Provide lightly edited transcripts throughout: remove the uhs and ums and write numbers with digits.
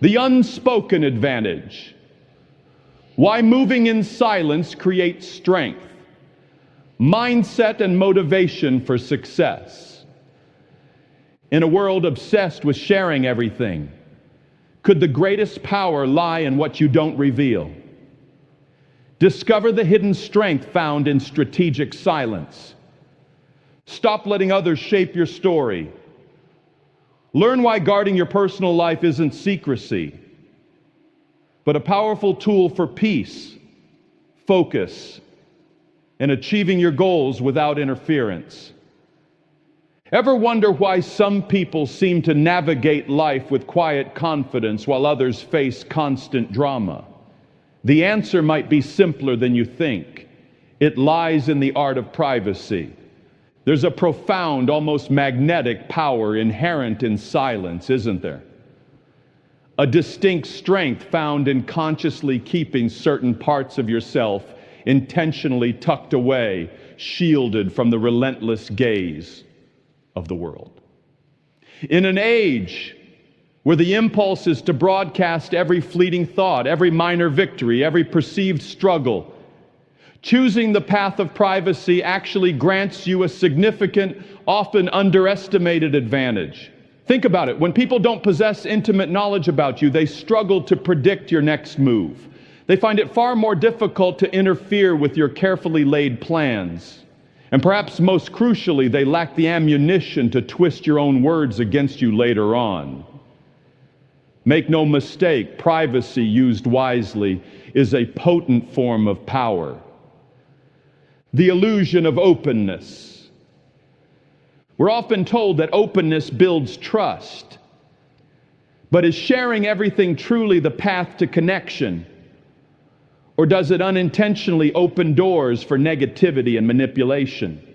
The unspoken advantage. Why moving in silence creates strength, mindset, and motivation for success. In a world obsessed with sharing everything, could the greatest power lie in what you don't reveal? Discover the hidden strength found in strategic silence. Stop letting others shape your story. Learn why guarding your personal life isn't secrecy, but a powerful tool for peace, focus, and achieving your goals without interference. Ever wonder why some people seem to navigate life with quiet confidence while others face constant drama? The answer might be simpler than you think. It lies in the art of privacy. There's a profound, almost magnetic power inherent in silence, isn't there? A distinct strength found in consciously keeping certain parts of yourself intentionally tucked away, shielded from the relentless gaze of the world. In an age where the impulse is to broadcast every fleeting thought, every minor victory, every perceived struggle, choosing the path of privacy actually grants you a significant, often underestimated advantage. Think about it. When people don't possess intimate knowledge about you, they struggle to predict your next move. They find it far more difficult to interfere with your carefully laid plans. And perhaps most crucially, they lack the ammunition to twist your own words against you later on. Make no mistake, privacy used wisely is a potent form of power. The illusion of openness. We're often told that openness builds trust. But is sharing everything truly the path to connection? Or does it unintentionally open doors for negativity and manipulation?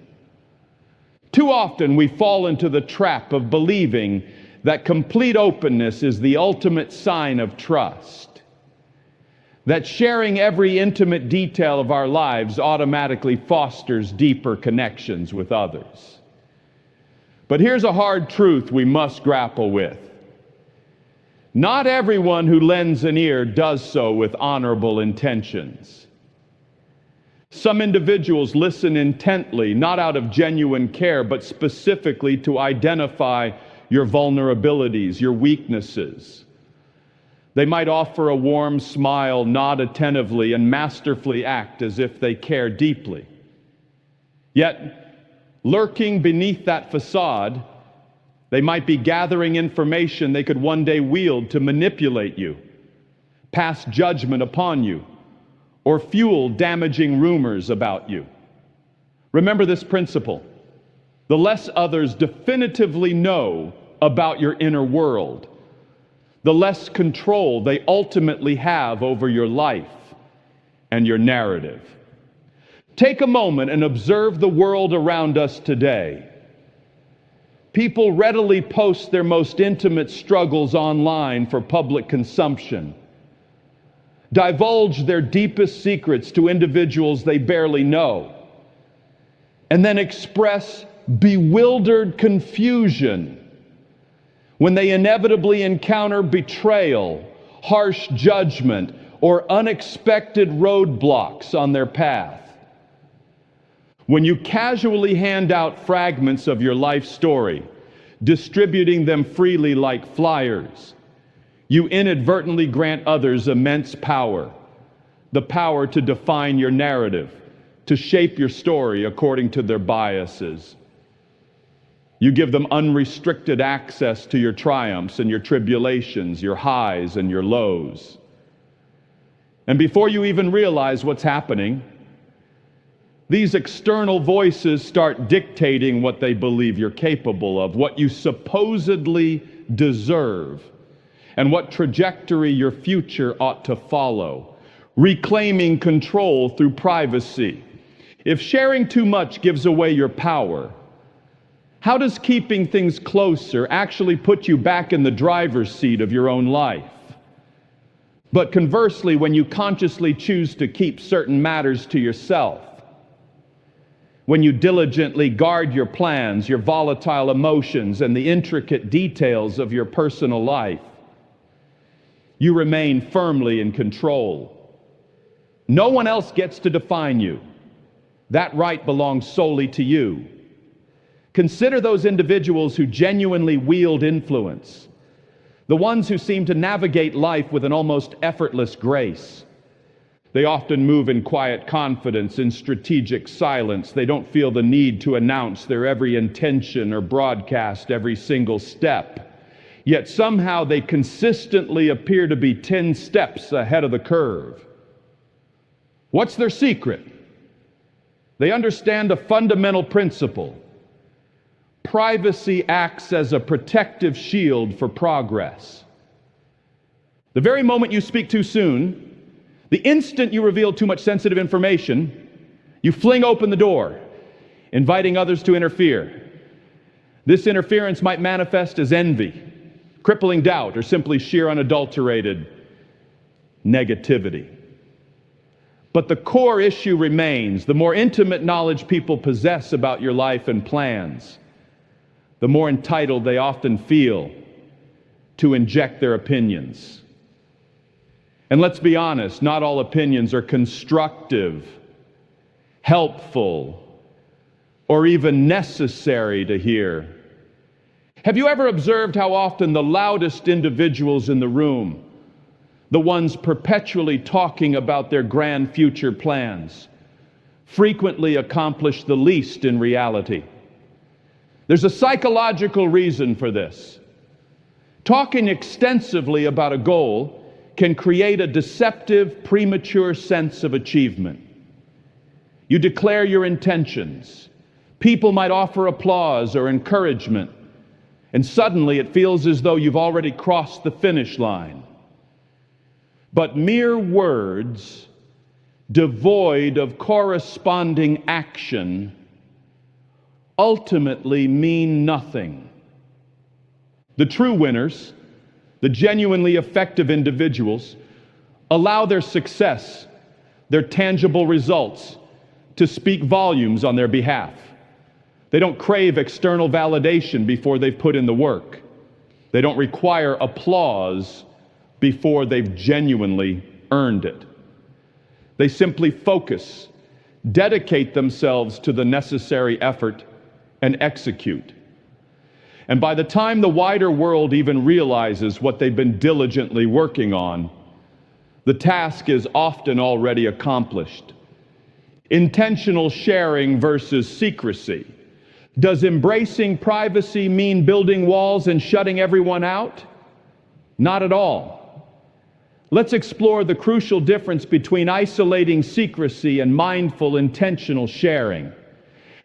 Too often we fall into the trap of believing that complete openness is the ultimate sign of trust. That sharing every intimate detail of our lives automatically fosters deeper connections with others. But here's a hard truth we must grapple with. Not everyone who lends an ear does so with honorable intentions. Some individuals listen intently, not out of genuine care, but specifically to identify your vulnerabilities, your weaknesses. They might offer a warm smile, nod attentively, and masterfully act as if they care deeply. Yet, lurking beneath that facade, they might be gathering information they could one day wield to manipulate you, pass judgment upon you, or fuel damaging rumors about you. Remember this principle. The less others definitively know about your inner world, the less control they ultimately have over your life and your narrative. Take a moment and observe the world around us today. People readily post their most intimate struggles online for public consumption, divulge their deepest secrets to individuals they barely know, and then express bewildered confusion when they inevitably encounter betrayal, harsh judgment, or unexpected roadblocks on their path. When you casually hand out fragments of your life story, distributing them freely like flyers, you inadvertently grant others immense power, the power to define your narrative, to shape your story according to their biases. You give them unrestricted access to your triumphs and your tribulations, your highs and your lows. And before you even realize what's happening, these external voices start dictating what they believe you're capable of, what you supposedly deserve, and what trajectory your future ought to follow, reclaiming control through privacy. If sharing too much gives away your power, how does keeping things closer actually put you back in the driver's seat of your own life? But conversely, when you consciously choose to keep certain matters to yourself, when you diligently guard your plans, your volatile emotions, and the intricate details of your personal life, You remain firmly in control. No one else gets to define you. That right belongs solely to you. Consider those individuals who genuinely wield influence, the ones who seem to navigate life with an almost effortless grace. They often move in quiet confidence, in strategic silence. They don't feel the need to announce their every intention or broadcast every single step. Yet somehow they consistently appear to be 10 steps ahead of the curve. What's their secret? They understand a fundamental principle. Privacy acts as a protective shield for progress. The very moment you speak too soon, the instant you reveal too much sensitive information, you fling open the door, inviting others to interfere. This interference might manifest as envy, crippling doubt, or simply sheer unadulterated negativity. But the core issue remains: the more intimate knowledge people possess about your life and plans, the more entitled they often feel to inject their opinions. And let's be honest, not all opinions are constructive, helpful, or even necessary to hear. Have you ever observed how often the loudest individuals in the room, the ones perpetually talking about their grand future plans, frequently accomplish the least in reality? There's a psychological reason for this. Talking extensively about a goal can create a deceptive, premature sense of achievement. You declare your intentions. People might offer applause or encouragement, and suddenly it feels as though you've already crossed the finish line. But mere words, devoid of corresponding action, ultimately mean nothing. The true winners, the genuinely effective individuals, allow their success, their tangible results, to speak volumes on their behalf. They don't crave external validation before they've put in the work. They don't require applause before they've genuinely earned it. They simply focus, dedicate themselves to the necessary effort, and execute. And by the time the wider world even realizes what they've been diligently working on, the task is often already accomplished. Intentional sharing versus secrecy. Does embracing privacy mean building walls and shutting everyone out? Not at all. Let's explore the crucial difference between isolating secrecy and mindful, intentional sharing.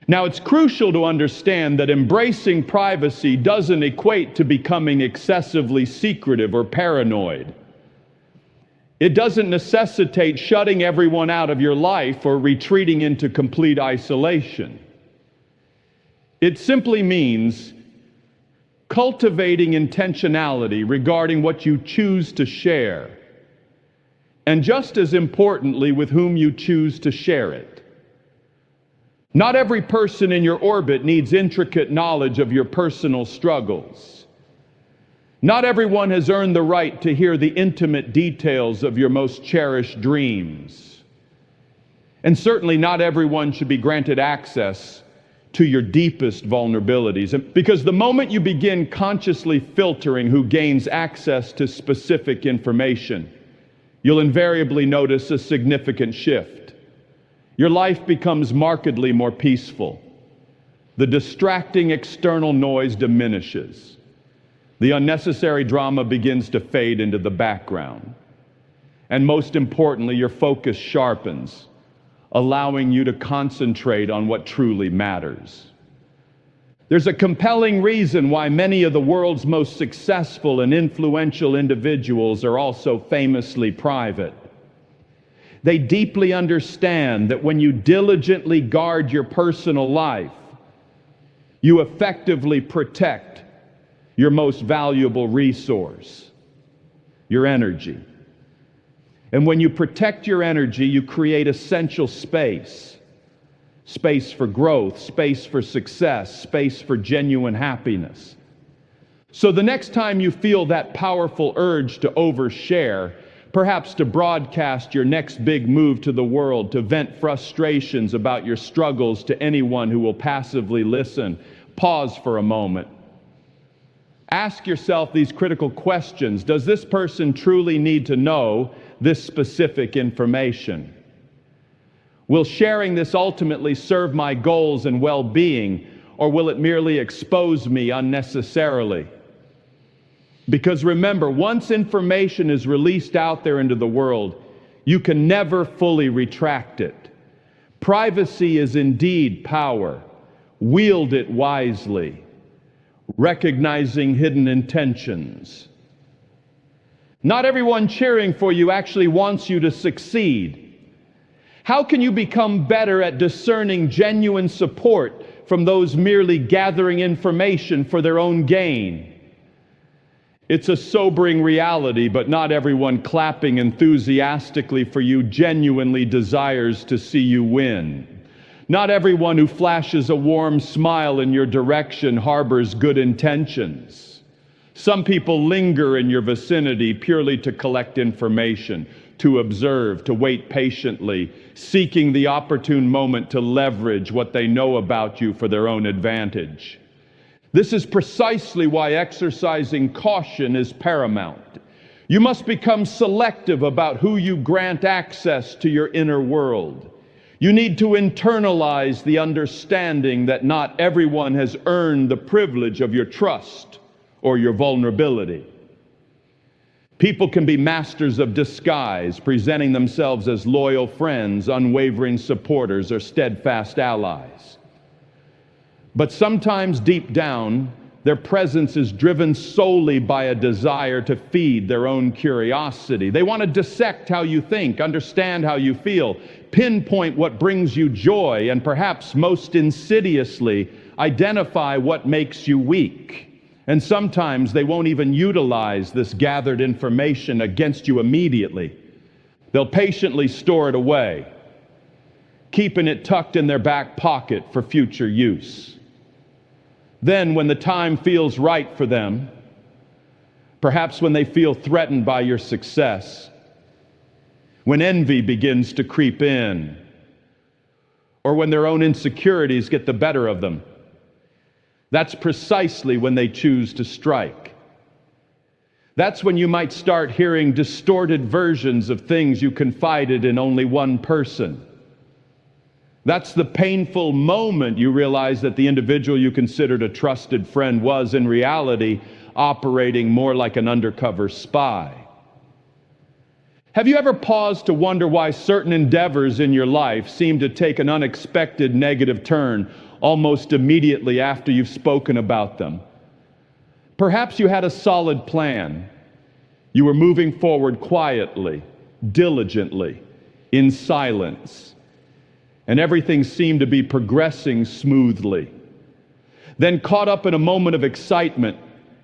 Now, it's crucial to understand that embracing privacy doesn't equate to becoming excessively secretive or paranoid. It doesn't necessitate shutting everyone out of your life or retreating into complete isolation. It simply means cultivating intentionality regarding what you choose to share, and just as importantly, with whom you choose to share it. Not every person in your orbit needs intricate knowledge of your personal struggles. Not everyone has earned the right to hear the intimate details of your most cherished dreams. And certainly not everyone should be granted access to your deepest vulnerabilities. Because the moment you begin consciously filtering who gains access to specific information, you'll invariably notice a significant shift. Your life becomes markedly more peaceful. The distracting external noise diminishes. The unnecessary drama begins to fade into the background. And most importantly, your focus sharpens, allowing you to concentrate on what truly matters. There's a compelling reason why many of the world's most successful and influential individuals are also famously private. They deeply understand that when you diligently guard your personal life, you effectively protect your most valuable resource, your energy. And when you protect your energy, you create essential space. Space for growth, space for success, space for genuine happiness. So the next time you feel that powerful urge to overshare, perhaps to broadcast your next big move to the world, to vent frustrations about your struggles to anyone who will passively listen, pause for a moment. Ask yourself these critical questions. Does this person truly need to know this specific information? Will sharing this ultimately serve my goals and well-being, or will it merely expose me unnecessarily? Because remember, once information is released out there into the world, you can never fully retract it. Privacy is indeed power. Wield it wisely, recognizing hidden intentions. Not everyone cheering for you actually wants you to succeed. How can you become better at discerning genuine support from those merely gathering information for their own gain? It's a sobering reality, but not everyone clapping enthusiastically for you genuinely desires to see you win. Not everyone who flashes a warm smile in your direction harbors good intentions. Some people linger in your vicinity purely to collect information, to observe, to wait patiently, seeking the opportune moment to leverage what they know about you for their own advantage. This is precisely why exercising caution is paramount. You must become selective about who you grant access to your inner world. You need to internalize the understanding that not everyone has earned the privilege of your trust or your vulnerability. People can be masters of disguise, presenting themselves as loyal friends, unwavering supporters, or steadfast allies. But sometimes deep down, their presence is driven solely by a desire to feed their own curiosity. They want to dissect how you think, understand how you feel, pinpoint what brings you joy, and perhaps most insidiously, identify what makes you weak. And sometimes they won't even utilize this gathered information against you immediately. They'll patiently store it away, keeping it tucked in their back pocket for future use. Then, when the time feels right for them, perhaps when they feel threatened by your success, when envy begins to creep in, or when their own insecurities get the better of them, that's precisely when they choose to strike. That's when you might start hearing distorted versions of things you confided in only one person. That's the painful moment you realize that the individual you considered a trusted friend was, in reality, operating more like an undercover spy. Have you ever paused to wonder why certain endeavors in your life seem to take an unexpected negative turn almost immediately after you've spoken about them? Perhaps you had a solid plan. You were moving forward quietly, diligently, in silence, and everything seemed to be progressing smoothly. Then, caught up in a moment of excitement,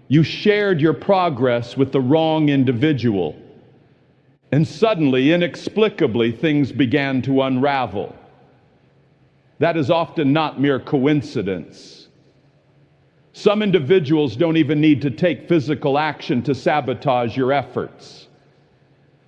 you shared your progress with the wrong individual. And suddenly, inexplicably, things began to unravel. That is often not mere coincidence. Some individuals don't even need to take physical action to sabotage your efforts.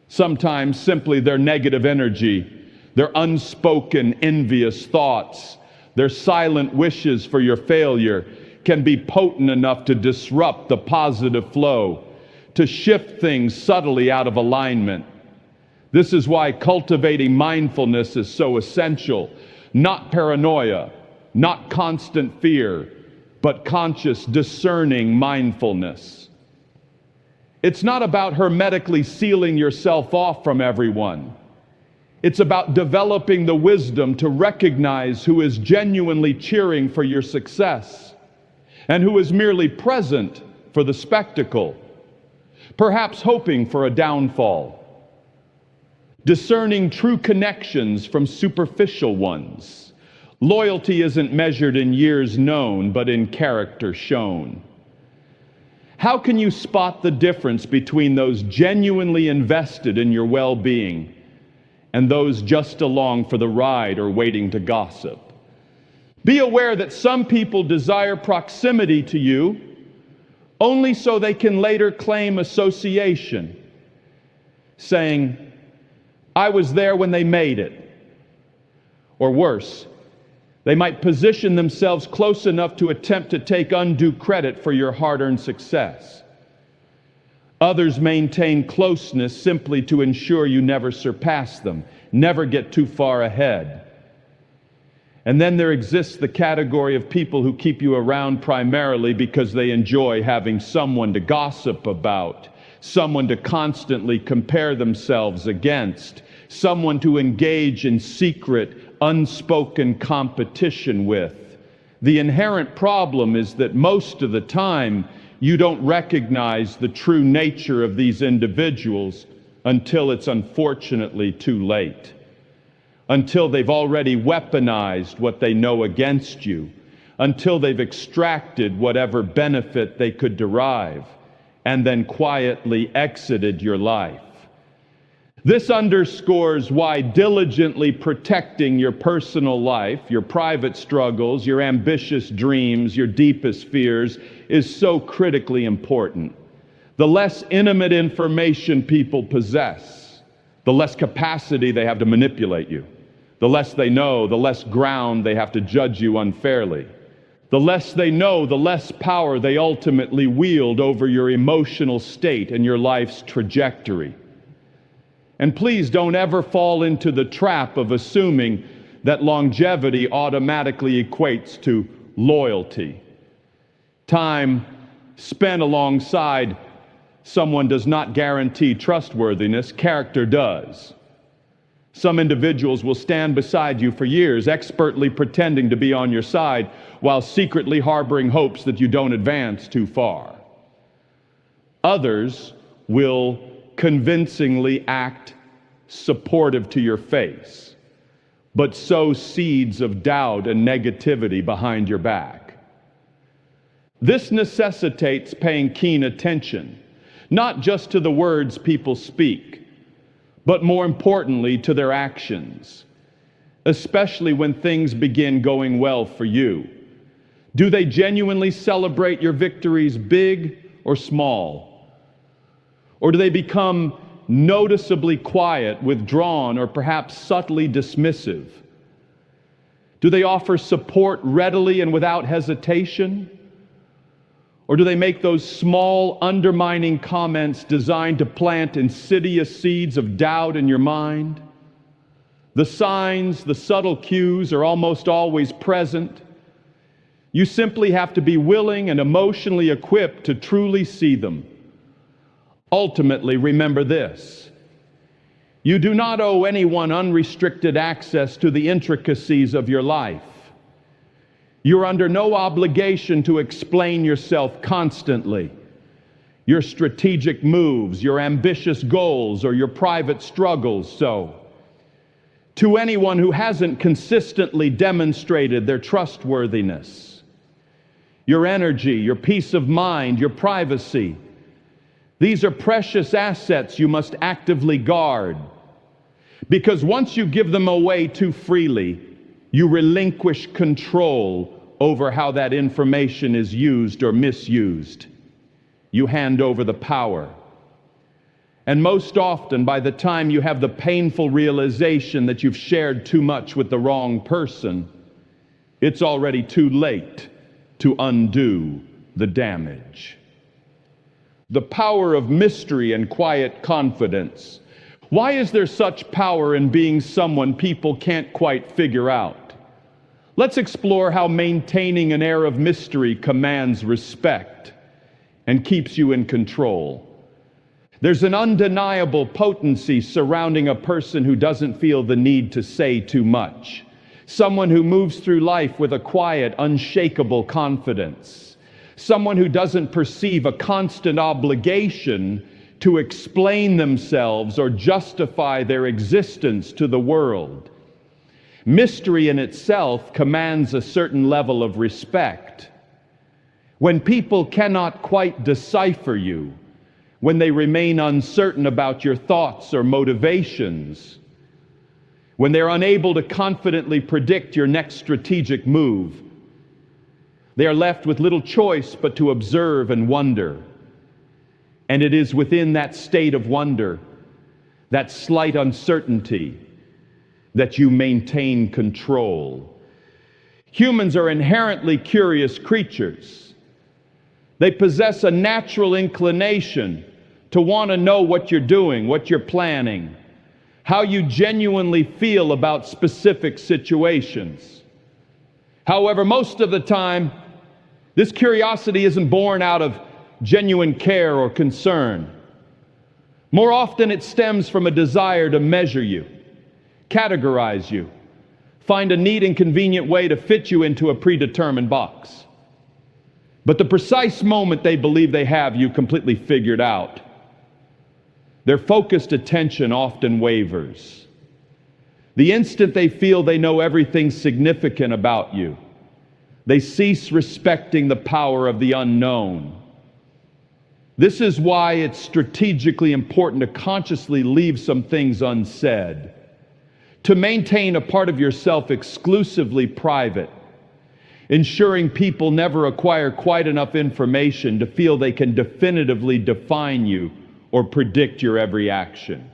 Sometimes simply their negative energy, their unspoken envious thoughts, their silent wishes for your failure can be potent enough to disrupt the positive flow, to shift things subtly out of alignment. This is why cultivating mindfulness is so essential. Not paranoia, not constant fear, but conscious, discerning mindfulness. It's not about hermetically sealing yourself off from everyone. It's about developing the wisdom to recognize who is genuinely cheering for your success and who is merely present for the spectacle, perhaps hoping for a downfall. Discerning true connections from superficial ones. Loyalty isn't measured in years known, but in character shown. How can you spot the difference between those genuinely invested in your well-being and those just along for the ride or waiting to gossip? Be aware that some people desire proximity to you, only so they can later claim association, saying, "I was there when they made it." Or worse, they might position themselves close enough to attempt to take undue credit for your hard-earned success. Others maintain closeness simply to ensure you never surpass them, never get too far ahead. And then there exists the category of people who keep you around primarily because they enjoy having someone to gossip about, someone to constantly compare themselves against, someone to engage in secret, unspoken competition with. The inherent problem is that most of the time you don't recognize the true nature of these individuals until it's unfortunately too late, until they've already weaponized what they know against you, until they've extracted whatever benefit they could derive, and then quietly exited your life. This underscores why diligently protecting your personal life, your private struggles, your ambitious dreams, your deepest fears is so critically important. The less intimate information people possess, the less capacity they have to manipulate you. The less they know, the less ground they have to judge you unfairly. The less they know, the less power they ultimately wield over your emotional state and your life's trajectory. And please don't ever fall into the trap of assuming that longevity automatically equates to loyalty. Time spent alongside someone does not guarantee trustworthiness, character does. Some individuals will stand beside you for years, expertly pretending to be on your side, while secretly harboring hopes that you don't advance too far. Others will convincingly act supportive to your face, but sow seeds of doubt and negativity behind your back. This necessitates paying keen attention, not just to the words people speak, but more importantly to their actions, especially when things begin going well for you. Do they genuinely celebrate your victories, big or small? Or do they become noticeably quiet, withdrawn, or perhaps subtly dismissive? Do they offer support readily and without hesitation? Or do they make those small, undermining comments designed to plant insidious seeds of doubt in your mind? The signs, the subtle cues are almost always present. You simply have to be willing and emotionally equipped to truly see them. Ultimately, remember this: you do not owe anyone unrestricted access to the intricacies of your life. You're under no obligation to explain yourself constantly. Your strategic moves, your ambitious goals, or your private struggles, to anyone who hasn't consistently demonstrated their trustworthiness. Your energy, your peace of mind, your privacy, these are precious assets you must actively guard. Because once you give them away too freely, you relinquish control over how that information is used or misused. You hand over the power. And most often, by the time you have the painful realization that you've shared too much with the wrong person, it's already too late to undo the damage. The power of mystery and quiet confidence. Why is there such power in being someone people can't quite figure out? Let's explore how maintaining an air of mystery commands respect and keeps you in control. There's an undeniable potency surrounding a person who doesn't feel the need to say too much. Someone who moves through life with a quiet, unshakable confidence. Someone who doesn't perceive a constant obligation to explain themselves or justify their existence to the world. Mystery in itself commands a certain level of respect. When people cannot quite decipher you, when they remain uncertain about your thoughts or motivations, when they're unable to confidently predict your next strategic move, They are left with little choice but to observe and wonder. And it is within that state of wonder, that slight uncertainty, that you maintain control. Humans are inherently curious creatures. They possess a natural inclination to want to know what you're doing, what you're planning, how you genuinely feel about specific situations. However, most of the time, this curiosity isn't born out of genuine care or concern. More often, it stems from a desire to measure you, categorize you, find a neat and convenient way to fit you into a predetermined box. But the precise moment they believe they have you completely figured out, their focused attention often wavers. The instant they feel they know everything significant about you, they cease respecting the power of the unknown. This is why it's strategically important to consciously leave some things unsaid, to maintain a part of yourself exclusively private, ensuring people never acquire quite enough information to feel they can definitively define you or predict your every action.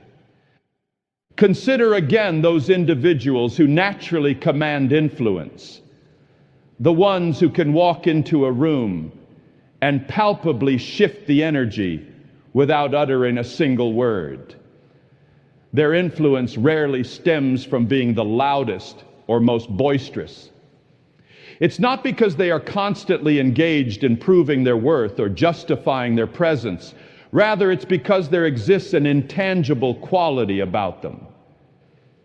Consider again those individuals who naturally command influence, the ones who can walk into a room and palpably shift the energy without uttering a single word. Their influence rarely stems from being the loudest or most boisterous. It's not because they are constantly engaged in proving their worth or justifying their presence. Rather, it's because there exists an intangible quality about them,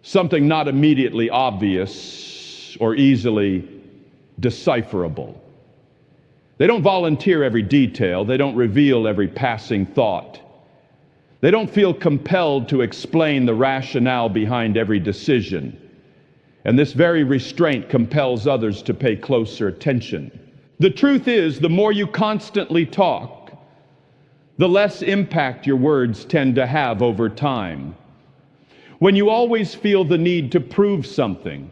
something not immediately obvious or easily decipherable. They don't volunteer every detail. They don't reveal every passing thought. They don't feel compelled to explain the rationale behind every decision. And this very restraint compels others to pay closer attention. The truth is, the more you constantly talk, the less impact your words tend to have over time. When you always feel the need to prove something,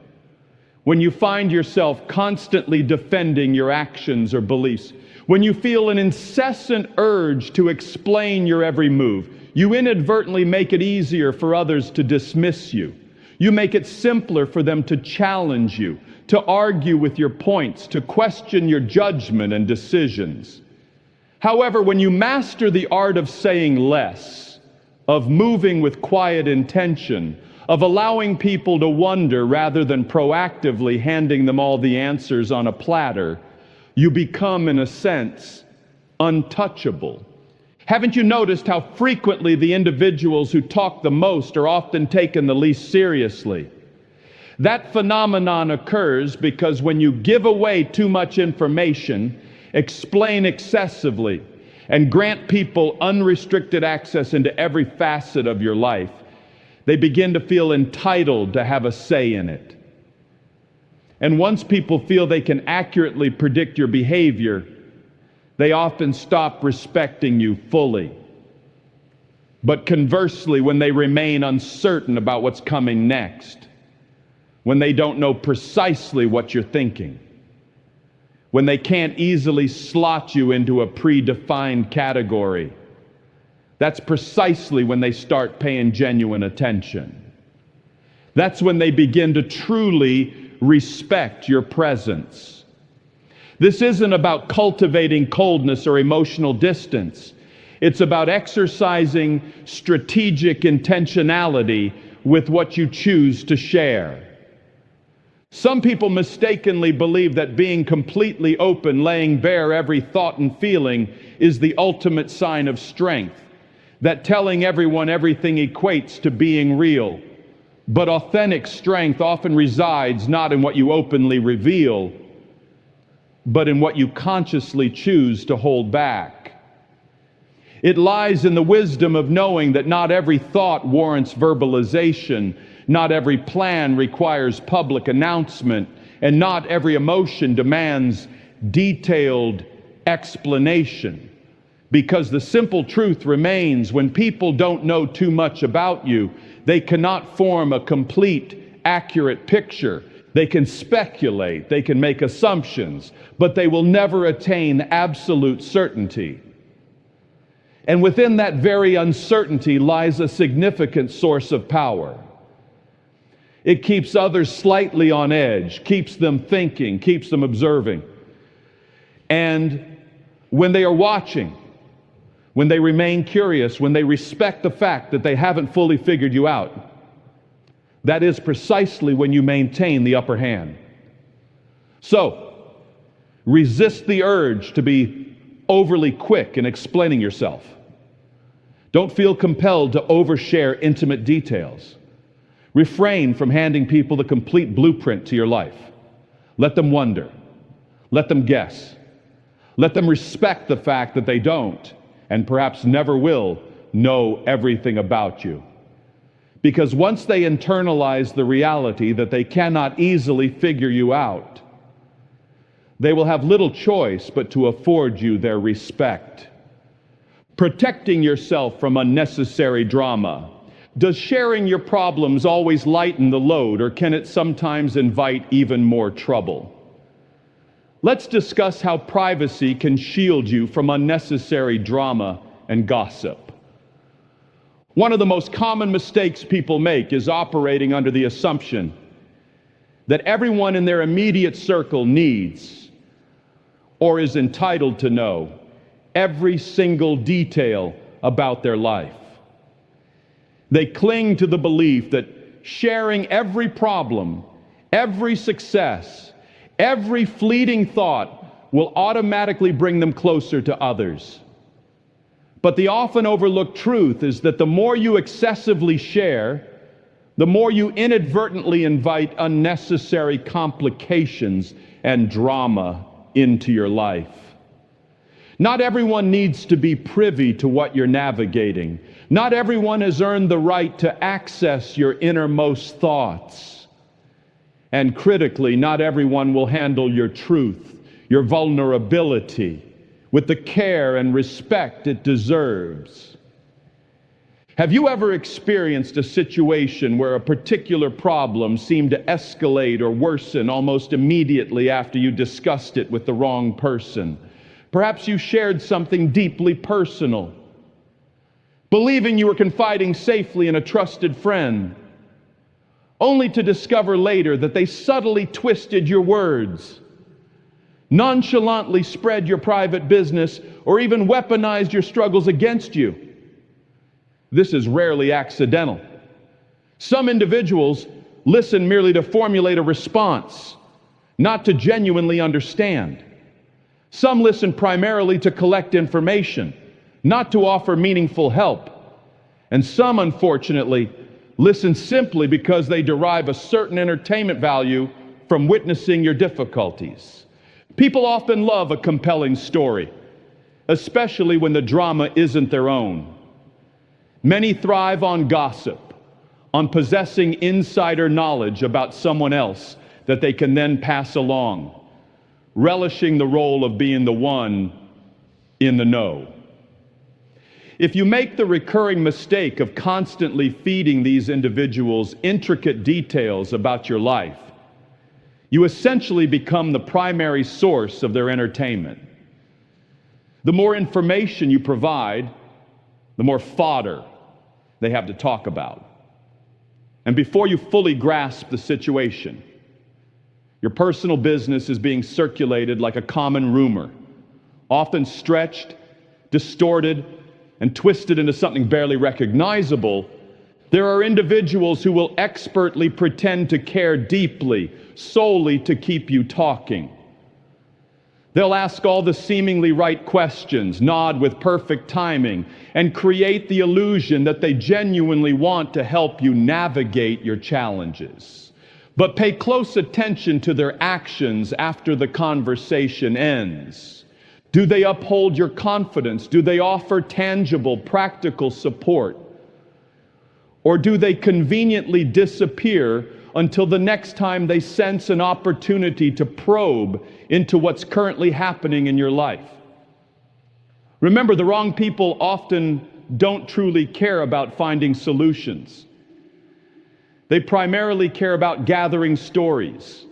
when you find yourself constantly defending your actions or beliefs, when you feel an incessant urge to explain your every move, you inadvertently make it easier for others to dismiss you. You make it simpler for them to challenge you, to argue with your points, to question your judgment and decisions. However, when you master the art of saying less, of moving with quiet intention, of allowing people to wonder rather than proactively handing them all the answers on a platter, you become, in a sense, untouchable. Haven't you noticed how frequently the individuals who talk the most are often taken the least seriously? That phenomenon occurs because when you give away too much information, explain excessively, and grant people unrestricted access into every facet of your life, they begin to feel entitled to have a say in it. And once people feel they can accurately predict your behavior, they often stop respecting you fully. But conversely, when they remain uncertain about what's coming next, when they don't know precisely what you're thinking, when they can't easily slot you into a predefined category, that's precisely when they start paying genuine attention. That's when they begin to truly respect your presence. This isn't about cultivating coldness or emotional distance. It's about exercising strategic intentionality with what you choose to share. Some people mistakenly believe that being completely open, laying bare every thought and feeling, is the ultimate sign of strength, that telling everyone everything equates to being real. But authentic strength often resides not in what you openly reveal, but in what you consciously choose to hold back. It lies in the wisdom of knowing that not every thought warrants verbalization, not every plan requires public announcement, and not every emotion demands detailed explanation. Because the simple truth remains, when people don't know too much about you, they cannot form a complete, accurate picture. They can speculate, they can make assumptions, but they will never attain absolute certainty. And within that very uncertainty lies a significant source of power. It keeps others slightly on edge, keeps them thinking, keeps them observing. And when they are watching, when they remain curious, when they respect the fact that they haven't fully figured you out, that is precisely when you maintain the upper hand. So, resist the urge to be overly quick in explaining yourself. Don't feel compelled to overshare intimate details. Refrain from handing people the complete blueprint to your life. Let them wonder. Let them guess. Let them respect the fact that they don't, and perhaps never will, know everything about you. Because once they internalize the reality that they cannot easily figure you out, they will have little choice but to afford you their respect. Protecting yourself from unnecessary drama. Does sharing your problems always lighten the load, or can it sometimes invite even more trouble? Let's discuss how privacy can shield you from unnecessary drama and gossip. One of the most common mistakes people make is operating under the assumption that everyone in their immediate circle needs or is entitled to know every single detail about their life. They cling to the belief that sharing every problem, every success, every fleeting thought will automatically bring them closer to others. But the often overlooked truth is that the more you excessively share, the more you inadvertently invite unnecessary complications and drama into your life. Not everyone needs to be privy to what you're navigating. Not everyone has earned the right to access your innermost thoughts. And critically, not everyone will handle your truth, your vulnerability, with the care and respect it deserves. Have you ever experienced a situation where a particular problem seemed to escalate or worsen almost immediately after you discussed it with the wrong person? Perhaps you shared something deeply personal, believing you were confiding safely in a trusted friend, only to discover later that they subtly twisted your words, nonchalantly spread your private business, or even weaponized your struggles against you. This is rarely accidental. Some individuals listen merely to formulate a response, not to genuinely understand. Some listen primarily to collect information, not to offer meaningful help. And some, unfortunately, listen simply because they derive a certain entertainment value from witnessing your difficulties. People often love a compelling story, especially when the drama isn't their own. Many thrive on gossip, on possessing insider knowledge about someone else that they can then pass along, relishing the role of being the one in the know. If you make the recurring mistake of constantly feeding these individuals intricate details about your life, you essentially become the primary source of their entertainment. The more information you provide, the more fodder they have to talk about. And before you fully grasp the situation, your personal business is being circulated like a common rumor, often stretched, distorted, and twisted into something barely recognizable. There are individuals who will expertly pretend to care deeply, solely to keep you talking. They'll ask all the seemingly right questions, nod with perfect timing, and create the illusion that they genuinely want to help you navigate your challenges. But pay close attention to their actions after the conversation ends. Do they uphold your confidence? Do they offer tangible, practical support? Or do they conveniently disappear until the next time they sense an opportunity to probe into what's currently happening in your life? Remember, the wrong people often don't truly care about finding solutions. They primarily care about gathering stories.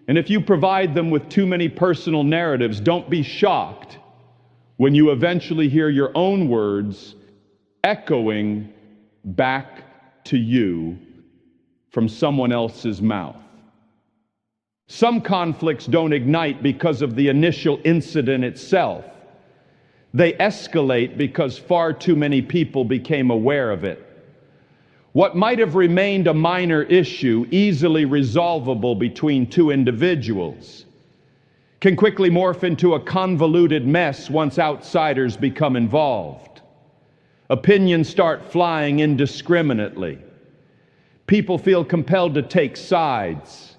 And if you provide them with too many personal narratives, don't be shocked when you eventually hear your own words echoing back to you from someone else's mouth. Some conflicts don't ignite because of the initial incident itself. They escalate because far too many people became aware of it. What might have remained a minor issue, easily resolvable between two individuals, can quickly morph into a convoluted mess once outsiders become involved. Opinions start flying indiscriminately. People feel compelled to take sides.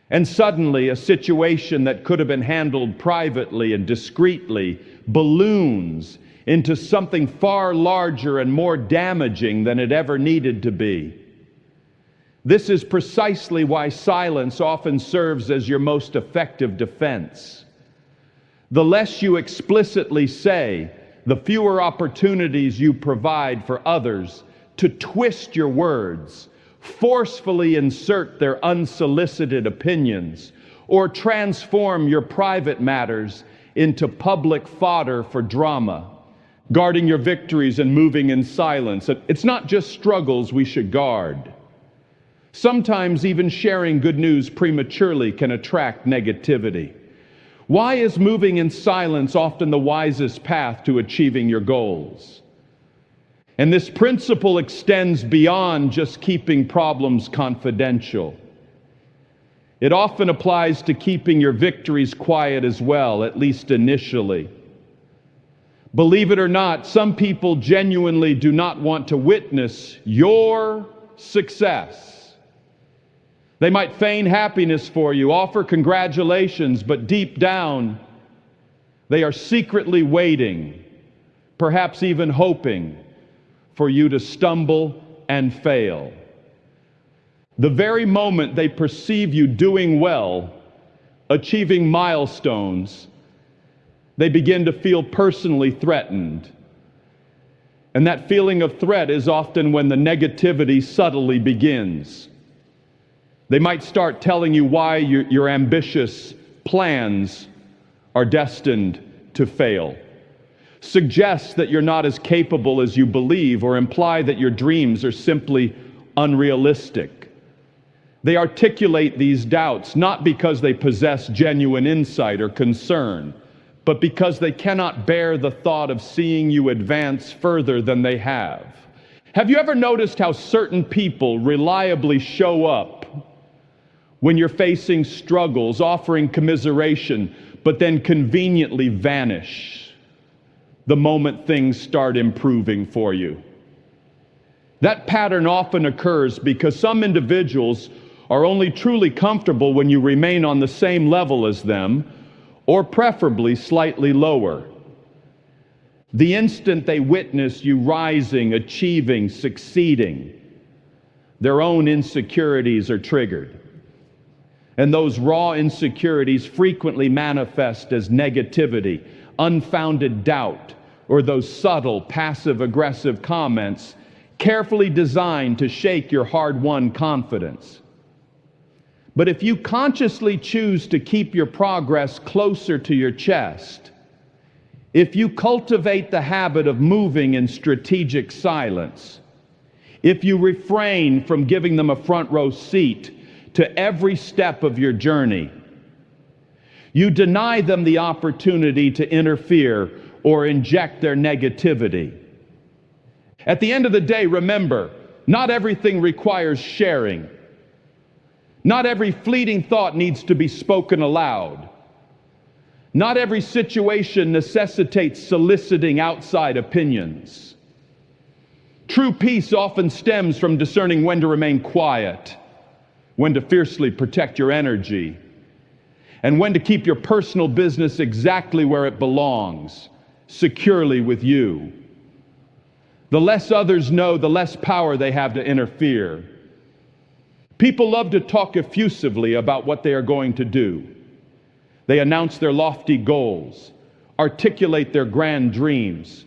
And suddenly, a situation that could have been handled privately and discreetly balloons into something far larger and more damaging than it ever needed to be. This is precisely why silence often serves as your most effective defense. The less you explicitly say, the fewer opportunities you provide for others to twist your words, forcefully insert their unsolicited opinions, or transform your private matters into public fodder for drama. Guarding your victories and moving in silence. It's not just struggles we should guard. Sometimes even sharing good news prematurely can attract negativity. Why is moving in silence often the wisest path to achieving your goals? And this principle extends beyond just keeping problems confidential. It often applies to keeping your victories quiet as well, at least initially. Believe it or not, some people genuinely do not want to witness your success. They might feign happiness for you, offer congratulations, but deep down, they are secretly waiting, perhaps even hoping, for you to stumble and fail. The very moment they perceive you doing well, achieving milestones, they begin to feel personally threatened. And that feeling of threat is often when the negativity subtly begins. They might start telling you why your ambitious plans are destined to fail. Suggest that you're not as capable as you believe, or imply that your dreams are simply unrealistic. They articulate these doubts not because they possess genuine insight or concern, but because they cannot bear the thought of seeing you advance further than they have. Have you ever noticed how certain people reliably show up when you're facing struggles, offering commiseration, but then conveniently vanish the moment things start improving for you? That pattern often occurs because some individuals are only truly comfortable when you remain on the same level as them, or preferably slightly lower. The instant they witness you rising, achieving, succeeding, their own insecurities are triggered. And those raw insecurities frequently manifest as negativity, unfounded doubt, or those subtle, passive-aggressive comments carefully designed to shake your hard-won confidence. But if you consciously choose to keep your progress closer to your chest, if you cultivate the habit of moving in strategic silence, if you refrain from giving them a front row seat to every step of your journey, you deny them the opportunity to interfere or inject their negativity. At the end of the day, remember, not everything requires sharing. Not every fleeting thought needs to be spoken aloud. Not every situation necessitates soliciting outside opinions. True peace often stems from discerning when to remain quiet, when to fiercely protect your energy, and when to keep your personal business exactly where it belongs, securely with you. The less others know, the less power they have to interfere. People love to talk effusively about what they are going to do. They announce their lofty goals, articulate their grand dreams,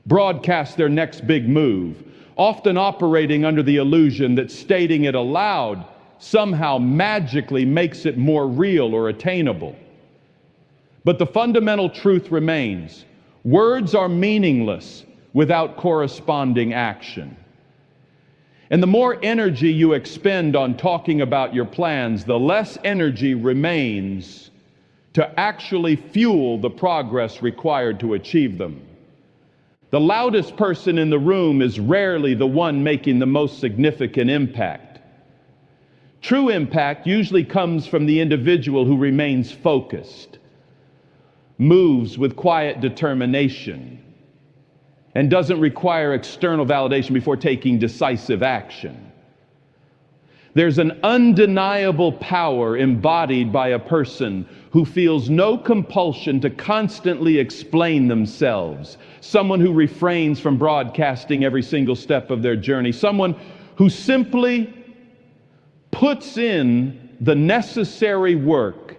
broadcast their next big move, often operating under the illusion that stating it aloud somehow magically makes it more real or attainable. But the fundamental truth remains: words are meaningless without corresponding action. And the more energy you expend on talking about your plans, the less energy remains to actually fuel the progress required to achieve them. The loudest person in the room is rarely the one making the most significant impact. True impact usually comes from the individual who remains focused, moves with quiet determination, and doesn't require external validation before taking decisive action. There's an undeniable power embodied by a person who feels no compulsion to constantly explain themselves, someone who refrains from broadcasting every single step of their journey, someone who simply puts in the necessary work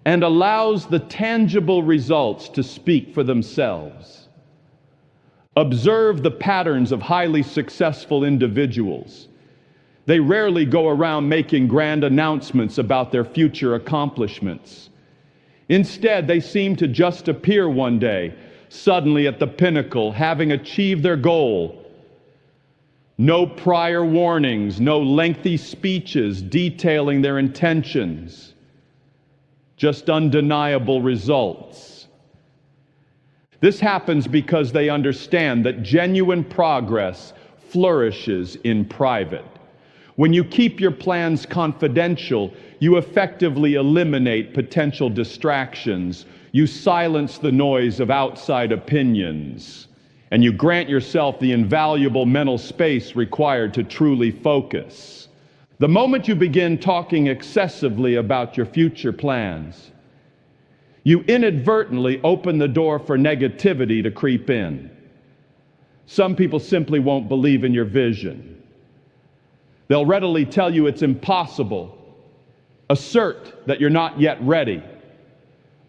and allows the tangible results to speak for themselves. Observe the patterns of highly successful individuals. They rarely go around making grand announcements about their future accomplishments. Instead, they seem to just appear one day, suddenly at the pinnacle, having achieved their goal. No prior warnings, no lengthy speeches detailing their intentions, just undeniable results. This happens because they understand that genuine progress flourishes in private. When you keep your plans confidential, you effectively eliminate potential distractions. You silence the noise of outside opinions, and you grant yourself the invaluable mental space required to truly focus. The moment you begin talking excessively about your future plans, you inadvertently open the door for negativity to creep in. Some people simply won't believe in your vision. They'll readily tell you it's impossible, assert that you're not yet ready,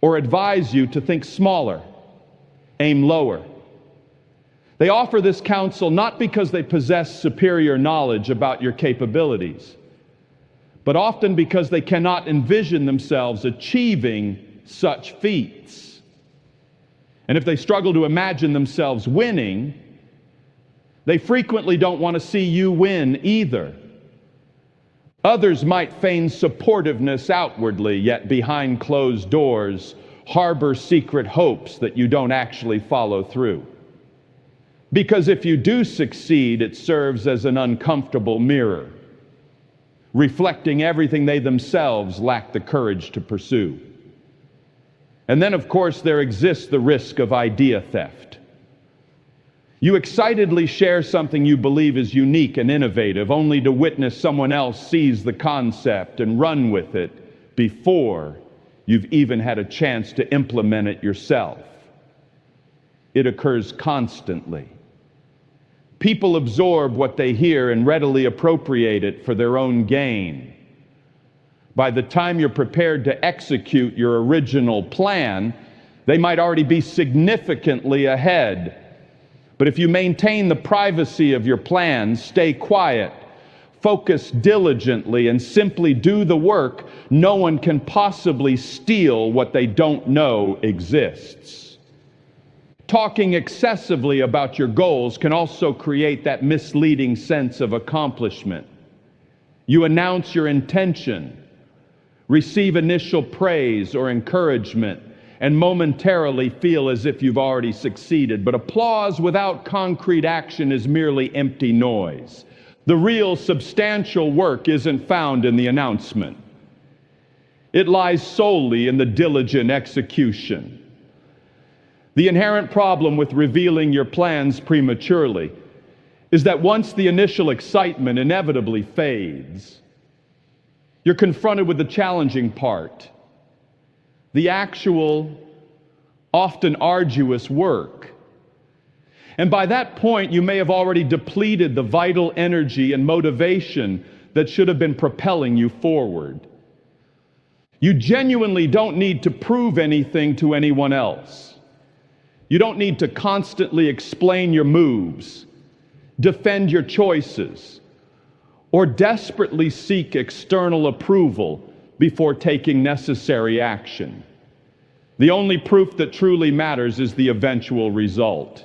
or advise you to think smaller, aim lower. They offer this counsel not because they possess superior knowledge about your capabilities, but often because they cannot envision themselves achieving such feats. And if they struggle to imagine themselves winning, they frequently don't want to see you win either. Others might feign supportiveness outwardly, yet behind closed doors harbor secret hopes that you don't actually follow through. Because if you do succeed, it serves as an uncomfortable mirror, reflecting everything they themselves lack the courage to pursue. And then, of course, there exists the risk of idea theft. You excitedly share something you believe is unique and innovative, only to witness someone else seize the concept and run with it before you've even had a chance to implement it yourself. It occurs constantly. People absorb what they hear and readily appropriate it for their own gain. By the time you're prepared to execute your original plan, they might already be significantly ahead. But if you maintain the privacy of your plans, stay quiet, focus diligently, and simply do the work, no one can possibly steal what they don't know exists. Talking excessively about your goals can also create that misleading sense of accomplishment. You announce your intention, receive initial praise or encouragement, and momentarily feel as if you've already succeeded. But applause without concrete action is merely empty noise. The real substantial work isn't found in the announcement. It lies solely in the diligent execution. The inherent problem with revealing your plans prematurely is that once the initial excitement inevitably fades, you're confronted with the challenging part, the actual, often arduous work. And by that point, you may have already depleted the vital energy and motivation that should have been propelling you forward. You genuinely don't need to prove anything to anyone else. You don't need to constantly explain your moves. defend your choices, or desperately seek external approval before taking necessary action. The only proof that truly matters is the eventual result.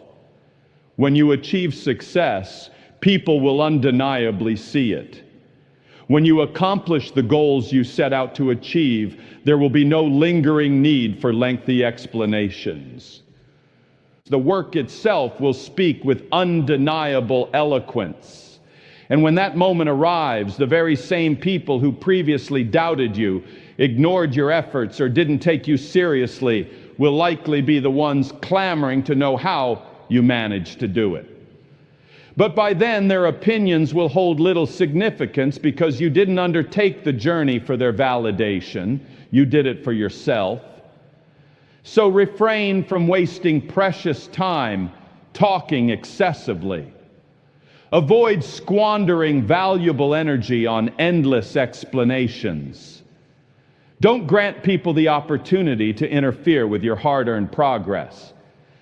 When you achieve success, people will undeniably see it. When you accomplish the goals you set out to achieve, there will be no lingering need for lengthy explanations. The work itself will speak with undeniable eloquence. And when that moment arrives, the very same people who previously doubted you, ignored your efforts, or didn't take you seriously will likely be the ones clamoring to know how you managed to do it. But by then, their opinions will hold little significance because you didn't undertake the journey for their validation. You did it for yourself. So refrain from wasting precious time talking excessively. Avoid squandering valuable energy on endless explanations. Don't grant people the opportunity to interfere with your hard-earned progress.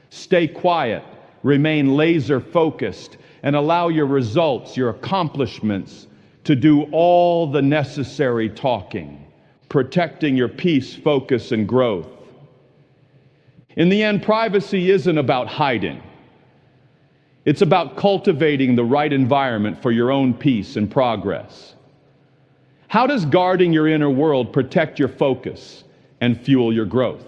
Stay quiet, remain laser-focused, and allow your results, your accomplishments, to do all the necessary talking, protecting your peace, focus, and growth. In the end, privacy isn't about hiding. It's about cultivating the right environment for your own peace and progress. How does guarding your inner world protect your focus and fuel your growth?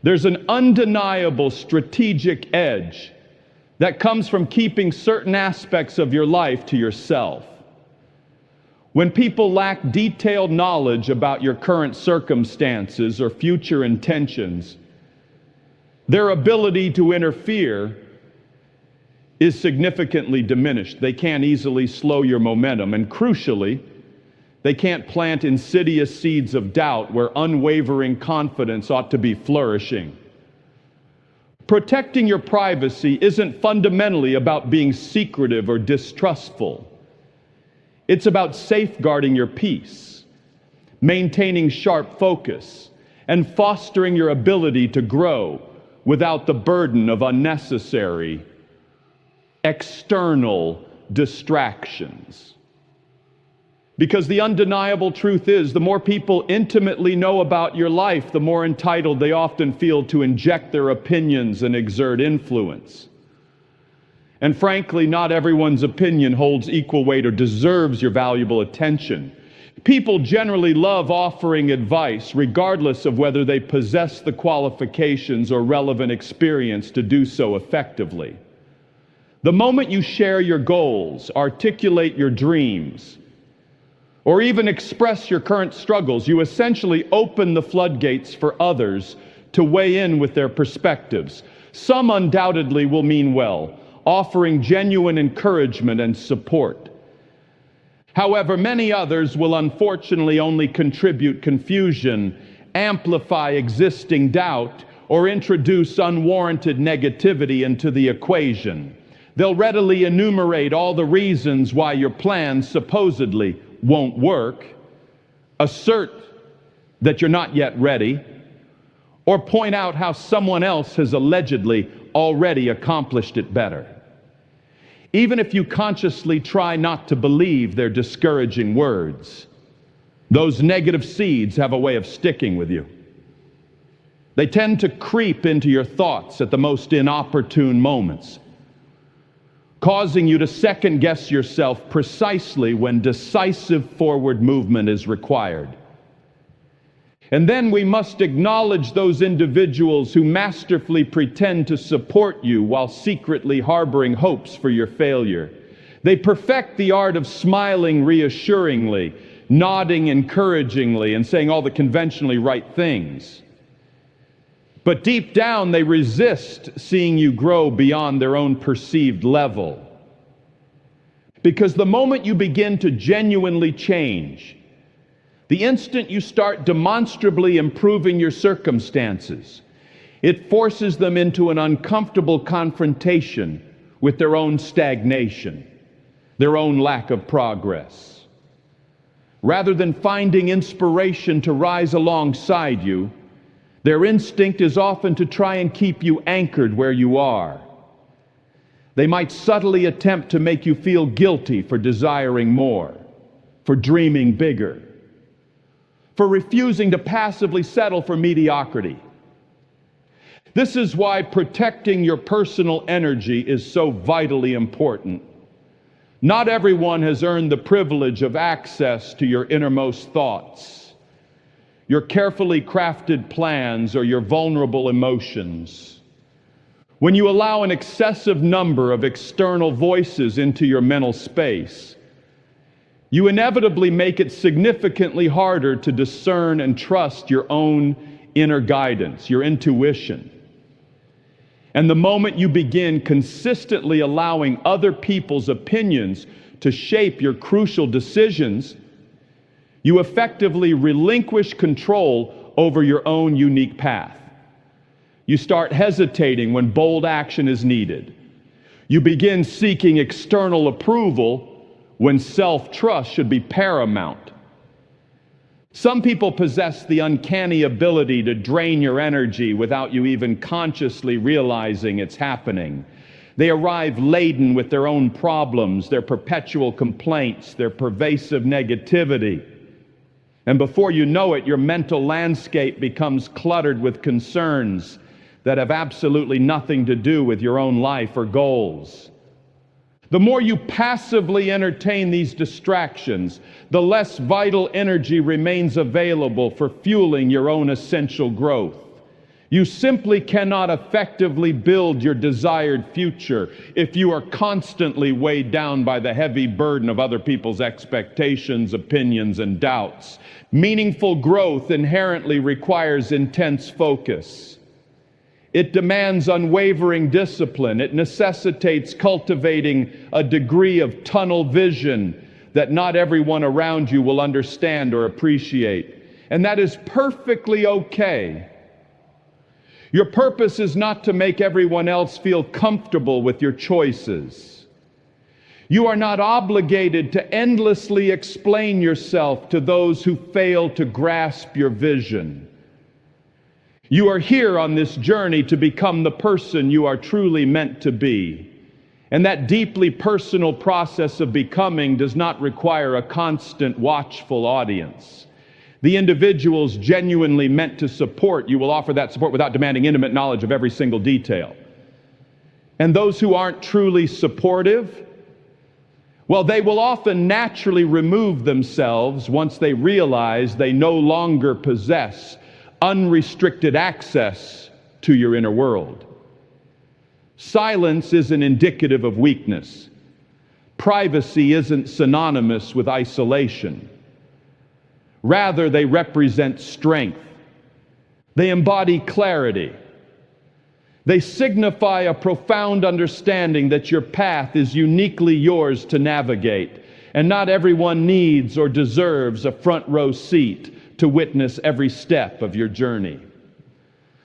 There's an undeniable strategic edge that comes from keeping certain aspects of your life to yourself. When people lack detailed knowledge about your current circumstances or future intentions, their ability to interfere is significantly diminished. They can't easily slow your momentum, and crucially, they can't plant insidious seeds of doubt where unwavering confidence ought to be flourishing. Protecting your privacy isn't fundamentally about being secretive or distrustful. It's about safeguarding your peace, maintaining sharp focus, and fostering your ability to grow without the burden of unnecessary external distractions. Because the undeniable truth is, the more people intimately know about your life, the more entitled they often feel to inject their opinions and exert influence. And frankly, not everyone's opinion holds equal weight or deserves your valuable attention. People generally love offering advice, regardless of whether they possess the qualifications or relevant experience to do so effectively. The moment you share your goals, articulate your dreams, or even express your current struggles, you essentially open the floodgates for others to weigh in with their perspectives. Some undoubtedly will mean well, offering genuine encouragement and support. However, many others will unfortunately only contribute confusion, amplify existing doubt, or introduce unwarranted negativity into the equation. They'll readily enumerate all the reasons why your plans supposedly won't work, assert that you're not yet ready, or point out how someone else has allegedly already accomplished it better. Even if you consciously try not to believe their discouraging words, those negative seeds have a way of sticking with you. They tend to creep into your thoughts at the most inopportune moments, causing you to second-guess yourself precisely when decisive forward movement is required. And then we must acknowledge those individuals who masterfully pretend to support you while secretly harboring hopes for your failure. They perfect the art of smiling reassuringly, nodding encouragingly, and saying all the conventionally right things. But deep down, they resist seeing you grow beyond their own perceived level. Because the moment you begin to genuinely change, the instant you start demonstrably improving your circumstances, it forces them into an uncomfortable confrontation with their own stagnation, their own lack of progress. Rather than finding inspiration to rise alongside you, their instinct is often to try and keep you anchored where you are. They might subtly attempt to make you feel guilty for desiring more, for dreaming bigger, for refusing to passively settle for mediocrity. This is why protecting your personal energy is so vitally important. Not everyone has earned the privilege of access to your innermost thoughts, your carefully crafted plans, or your vulnerable emotions. When you allow an excessive number of external voices into your mental space, you inevitably make it significantly harder to discern and trust your own inner guidance, your intuition. And the moment you begin consistently allowing other people's opinions to shape your crucial decisions, you effectively relinquish control over your own unique path. You start hesitating when bold action is needed. You begin seeking external approval when self-trust should be paramount. Some people possess the uncanny ability to drain your energy without you even consciously realizing it's happening. They arrive laden with their own problems, their perpetual complaints, their pervasive negativity. And before you know it, your mental landscape becomes cluttered with concerns that have absolutely nothing to do with your own life or goals. The more you passively entertain these distractions, the less vital energy remains available for fueling your own essential growth. You simply cannot effectively build your desired future if you are constantly weighed down by the heavy burden of other people's expectations, opinions, and doubts. Meaningful growth inherently requires intense focus. It demands unwavering discipline. It necessitates cultivating a degree of tunnel vision that not everyone around you will understand or appreciate. And that is perfectly okay. Your purpose is not to make everyone else feel comfortable with your choices. You are not obligated to endlessly explain yourself to those who fail to grasp your vision. You are here on this journey to become the person you are truly meant to be. And that deeply personal process of becoming does not require a constant watchful audience. The individuals genuinely meant to support you will offer that support without demanding intimate knowledge of every single detail. And those who aren't truly supportive, well, they will often naturally remove themselves once they realize they no longer possess unrestricted access to your inner world. Silence isn't indicative of weakness. Privacy isn't synonymous with isolation. Rather, they represent strength. They embody clarity. They signify a profound understanding that your path is uniquely yours to navigate, and not everyone needs or deserves a front row seat to witness every step of your journey.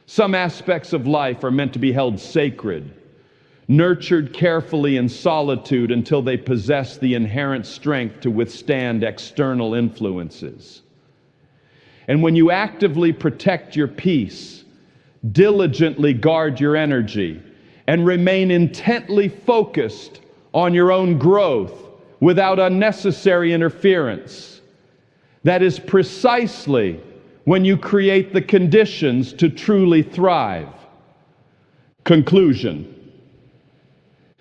Some aspects of life are meant to be held sacred, nurtured carefully in solitude until they possess the inherent strength to withstand external influences. And when you actively protect your peace, diligently guard your energy, and remain intently focused on your own growth without unnecessary interference, that is precisely when you create the conditions to truly thrive. Conclusion.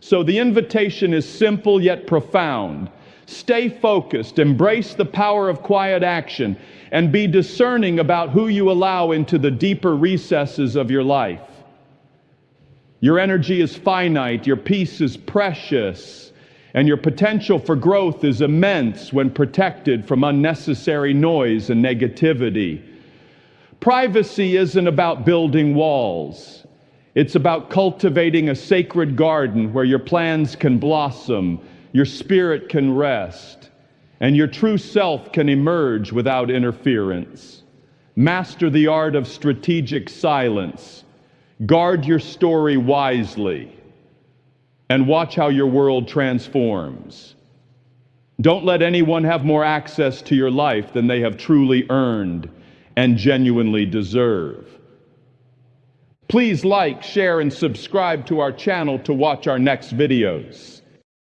So the invitation is simple yet profound. Stay focused, embrace the power of quiet action, and be discerning about who you allow into the deeper recesses of your life. Your energy is finite, your peace is precious, and your potential for growth is immense when protected from unnecessary noise and negativity. Privacy isn't about building walls. It's about cultivating a sacred garden where your plans can blossom, your spirit can rest, and your true self can emerge without interference. Master the art of strategic silence. Guard your story wisely. And watch how your world transforms. Don't let anyone have more access to your life than they have truly earned and genuinely deserve. Please like, share, and subscribe to our channel to watch our next videos.